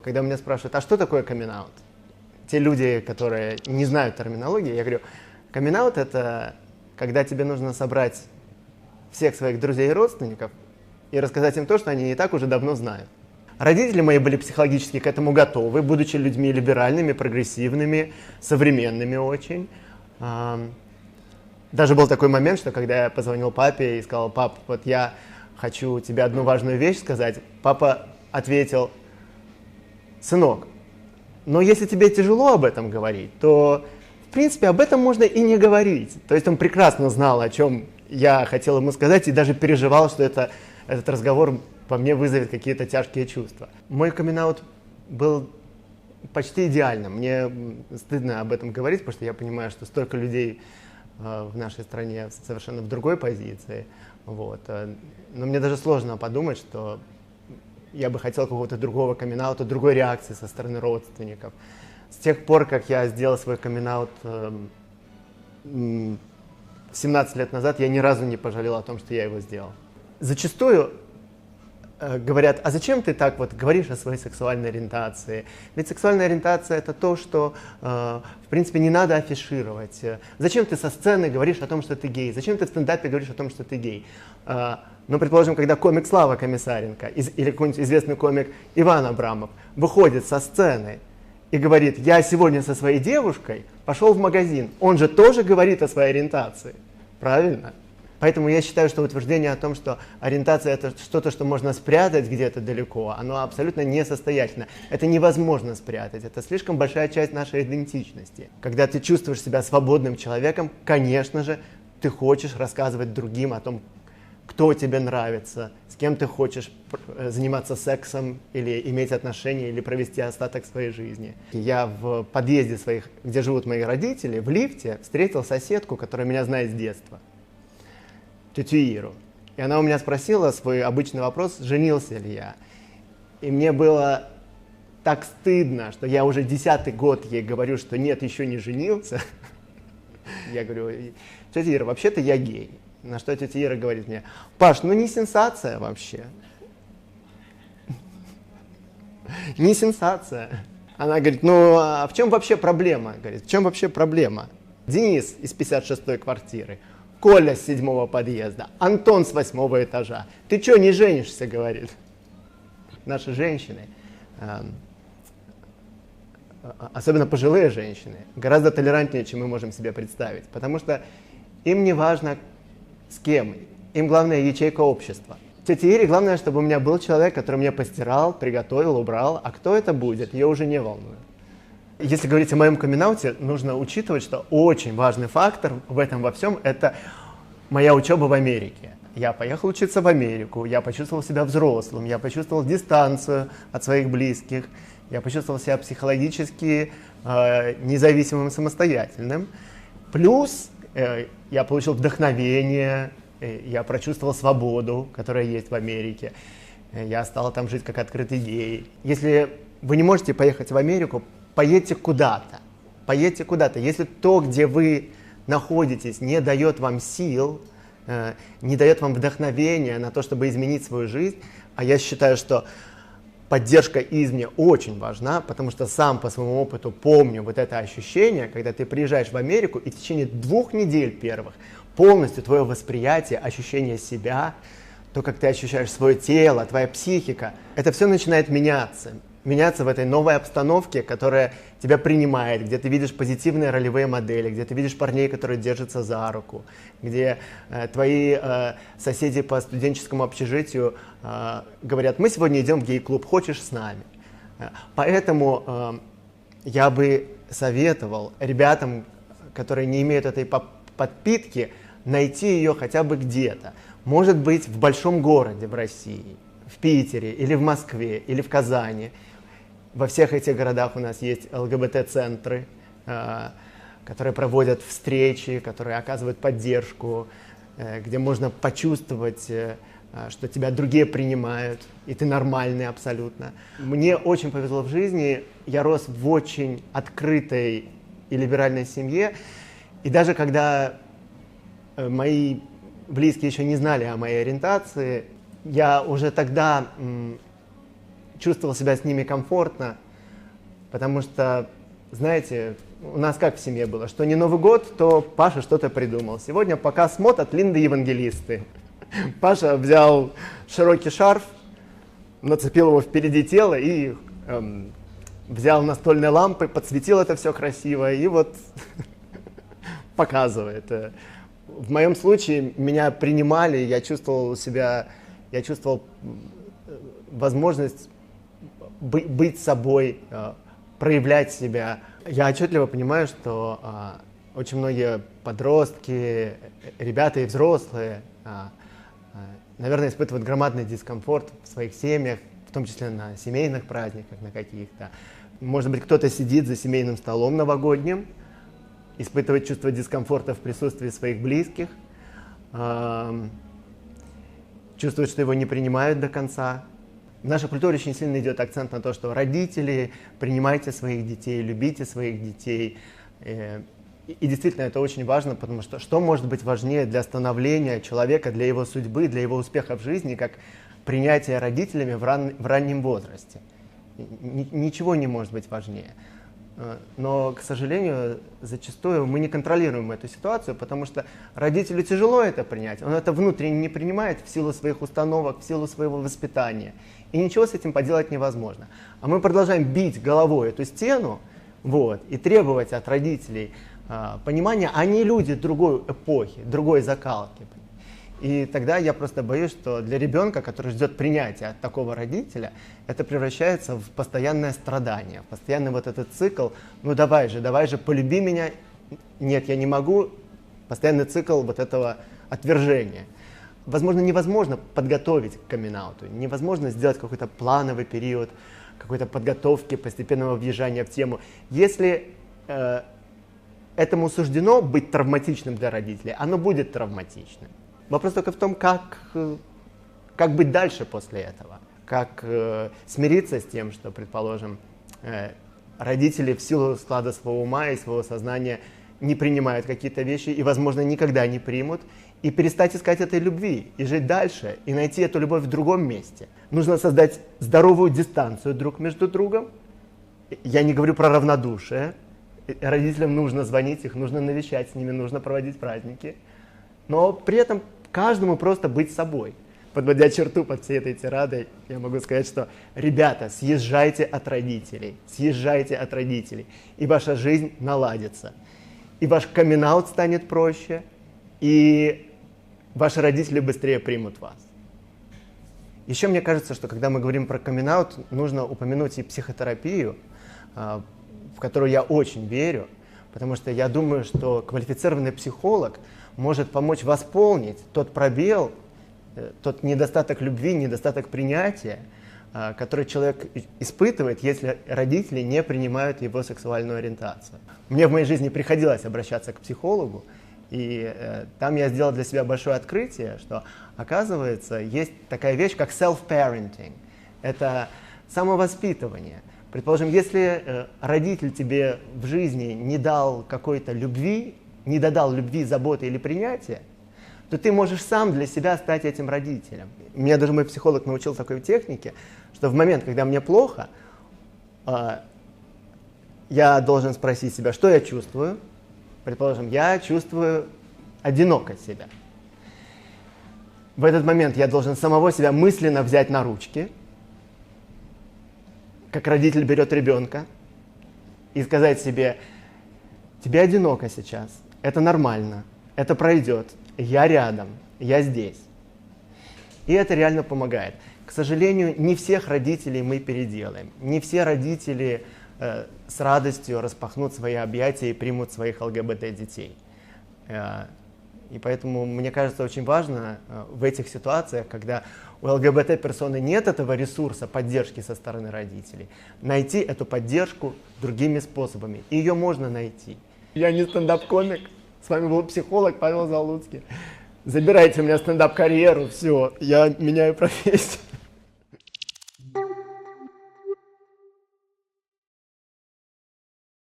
когда меня спрашивают, а что такое камин-аут? Те люди, которые не знают терминологии, я говорю, камин-аут — это когда тебе нужно собрать всех своих друзей и родственников и рассказать им то, что они и так уже давно знают. Родители мои были психологически к этому готовы, будучи людьми либеральными, прогрессивными, современными очень. Даже был такой момент, что когда я позвонил папе и сказал: пап, вот я хочу тебе одну важную вещь сказать, папа ответил: сынок, но если тебе тяжело об этом говорить, то, в принципе, об этом можно и не говорить. То есть он прекрасно знал, о чем я хотел ему сказать, и даже переживал, что этот разговор по мне вызовет какие-то тяжкие чувства. Мой камин-аут был почти идеальным. Мне стыдно об этом говорить, потому что я понимаю, что столько людей в нашей стране совершенно в другой позиции. Вот. Но мне даже сложно подумать, что я бы хотел какого-то другого камин-аута, другой реакции со стороны родственников. С тех пор, как я сделал свой камин-аут 17 лет назад, я ни разу не пожалел о том, что я его сделал. Зачастую говорят: а зачем ты так вот говоришь о своей сексуальной ориентации? Ведь сексуальная ориентация — это то, что, в принципе, не надо афишировать. Зачем ты со сцены говоришь о том, что ты гей? Зачем ты в стендапе говоришь о том, что ты гей? Но, предположим, когда комик Слава Комиссаренко или какой-нибудь известный комик Иван Абрамов выходит со сцены и говорит: я сегодня со своей девушкой пошел в магазин, он же тоже говорит о своей ориентации. Правильно? Поэтому я считаю, что утверждение о том, что ориентация — это что-то, что можно спрятать где-то далеко, оно абсолютно несостоятельно. Это невозможно спрятать, это слишком большая часть нашей идентичности. Когда ты чувствуешь себя свободным человеком, конечно же, ты хочешь рассказывать другим о том, кто тебе нравится, с кем ты хочешь заниматься сексом или иметь отношения, или провести остаток своей жизни. Я в подъезде своих, где живут мои родители, в лифте встретил соседку, которая меня знает с детства, тетю Иру. И она у меня спросила свой обычный вопрос: женился ли я. И мне было так стыдно, что я уже 10-й год ей говорю, что нет, еще не женился. Я говорю: тетя Ира, вообще-то я гей. На что тетя Ира говорит мне: Паш, ну не сенсация вообще. Не сенсация. Она говорит: ну а в чем вообще проблема? Говорит: в чем вообще проблема? Денис из 56-й квартиры, Коля с 7-го подъезда, Антон с 8-го этажа. Ты что, не женишься, говорит. Наши женщины, особенно пожилые женщины, гораздо толерантнее, чем мы можем себе представить. Потому что им не важно, с кем. Им главное ячейка общества. Тете Ире главное, чтобы у меня был человек, который меня постирал, приготовил, убрал. А кто это будет, ее уже не волнует. Если говорить о моем камин-ауте, нужно учитывать, что очень важный фактор в этом во всем — это моя учеба в Америке. Я поехал учиться в Америку, я почувствовал себя взрослым, я почувствовал дистанцию от своих близких, я почувствовал себя психологически независимым, самостоятельным. Плюс я получил вдохновение, я прочувствовал свободу, которая есть в Америке. Я стал там жить как открытый гей. Если вы не можете поехать в Америку, поедьте куда-то. Поедьте куда-то. Если то, где вы находитесь, не дает вам сил, не дает вам вдохновения на то, чтобы изменить свою жизнь, а я считаю, что поддержка извне очень важна, потому что сам по своему опыту помню вот это ощущение, когда ты приезжаешь в Америку, и в течение 2 недель первых полностью твое восприятие, ощущение себя, то, как ты ощущаешь свое тело, твоя психика, это все начинает меняться. Меняться в этой новой обстановке, которая тебя принимает, где ты видишь позитивные ролевые модели, где ты видишь парней, которые держатся за руку, где твои соседи по студенческому общежитию говорят: мы сегодня идем в гей-клуб, хочешь с нами? Поэтому я бы советовал ребятам, которые не имеют этой подпитки, найти ее хотя бы где-то. Может быть, в большом городе в России, в Питере или в Москве или в Казани. Во всех этих городах у нас есть ЛГБТ-центры, которые проводят встречи, которые оказывают поддержку, где можно почувствовать, что тебя другие принимают, и ты нормальный абсолютно. Мне очень повезло в жизни, я рос в очень открытой и либеральной семье, и даже когда мои близкие еще не знали о моей ориентации, я уже тогда чувствовал себя с ними комфортно, потому что, знаете, у нас как в семье было, что не Новый год, то Паша что-то придумал. Сегодня показ мод от Линды Евангелисты. Паша взял широкий шарф, нацепил его впереди тела и взял настольные лампы, подсветил это все красиво и вот показывает. В моем случае меня принимали, я чувствовал возможность быть собой, проявлять себя. Я отчетливо понимаю, что очень многие подростки, ребята и взрослые, наверное, испытывают громадный дискомфорт в своих семьях, в том числе на семейных праздниках, на каких-то. Может быть, кто-то сидит за семейным столом новогодним, испытывает чувство дискомфорта в присутствии своих близких, чувствует, что его не принимают до конца. В нашей культуре очень сильно идет акцент на то, что родители, принимайте своих детей, любите своих детей. И действительно это очень важно, потому что может быть важнее для становления человека, для его судьбы, для его успеха в жизни, как принятие родителями в раннем возрасте. Ничего не может быть важнее. Но, к сожалению, зачастую мы не контролируем эту ситуацию, потому что родителю тяжело это принять. Он это внутренне не принимает в силу своих установок, в силу своего воспитания. И ничего с этим поделать невозможно. А мы продолжаем бить головой эту стену и требовать от родителей понимания, они люди другой эпохи, другой закалки. И тогда я просто боюсь, что для ребенка, который ждет принятия от такого родителя, это превращается в постоянное страдание, в постоянный вот этот цикл, ну давай же, полюби меня, нет, я не могу, постоянный цикл вот этого отвержения. Возможно, невозможно подготовить к камин-ауту, невозможно сделать какой-то плановый период, какой-то подготовки, постепенного въезжания в тему. Если этому суждено быть травматичным для родителей, оно будет травматичным. Вопрос только в том, как быть дальше после этого, как смириться с тем, что, предположим, родители в силу склада своего ума и своего сознания не принимают какие-то вещи и, возможно, никогда не примут, и перестать искать этой любви, и жить дальше, и найти эту любовь в другом месте. Нужно создать здоровую дистанцию друг между другом. Я не говорю про равнодушие. Родителям нужно звонить, их нужно навещать, с ними нужно проводить праздники. Но при этом каждому просто быть собой. Подводя черту под всей этой тирадой, я могу сказать, что, ребята, съезжайте от родителей, и ваша жизнь наладится. И ваш камин-аут станет проще, и ваши родители быстрее примут вас. Еще мне кажется, что когда мы говорим про камин-аут, нужно упомянуть и психотерапию, в которую я очень верю, потому что я думаю, что квалифицированный психолог может помочь восполнить тот пробел, тот недостаток любви, недостаток принятия, который человек испытывает, если родители не принимают его сексуальную ориентацию. Мне в моей жизни приходилось обращаться к психологу, и там я сделал для себя большое открытие, что, оказывается, есть такая вещь, как self-parenting. Это самовоспитывание. Предположим, если родитель тебе в жизни не дал какой-то любви, не додал любви, заботы или принятия, то ты можешь сам для себя стать этим родителем. Меня даже мой психолог научил такой технике, что в момент, когда мне плохо, я должен спросить себя, что я чувствую. Предположим, я чувствую одинокость себя. В этот момент я должен самого себя мысленно взять на ручки, как родитель берет ребенка, и сказать себе: тебе одиноко сейчас, это нормально, это пройдет, я рядом, я здесь. И это реально помогает. К сожалению, не всех родителей мы переделаем, не все родители с радостью распахнут свои объятия и примут своих ЛГБТ-детей. И поэтому, мне кажется, очень важно в этих ситуациях, когда у ЛГБТ-персоны нет этого ресурса поддержки со стороны родителей, найти эту поддержку другими способами. И ее можно найти. Я не стендап-комик, с вами был психолог Павел Залуцкий. Забирайте у меня стендап-карьеру, все, я меняю профессию.